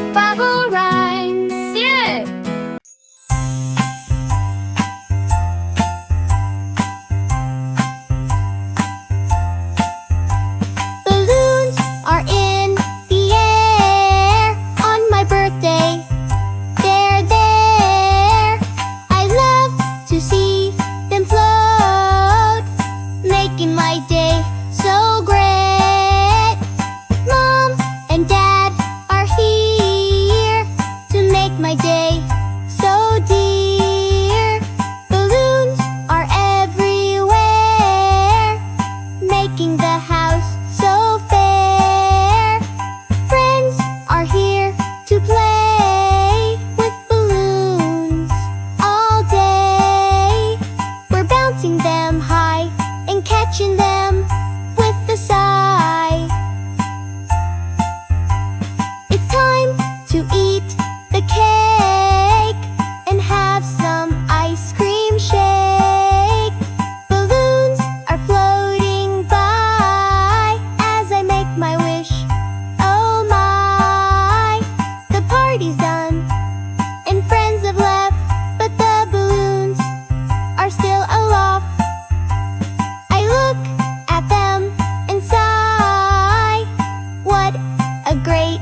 Redbubble Rhymes. Yeah! Balloons are in the air on my birthday. They're there. I love to see them float, making my day so great. Mom and Dad are here to make my day so dear. Balloons are everywhere, making the house so fair. Friends are here to play with balloons all day. We're bouncing them high and catching them with a sigh. It's time to eat the cake and have some ice cream shake. Balloons are floating by as I make my wish. Oh my, the party's done and friends have left, but the balloons are still aloft. I look at them and sigh. What a great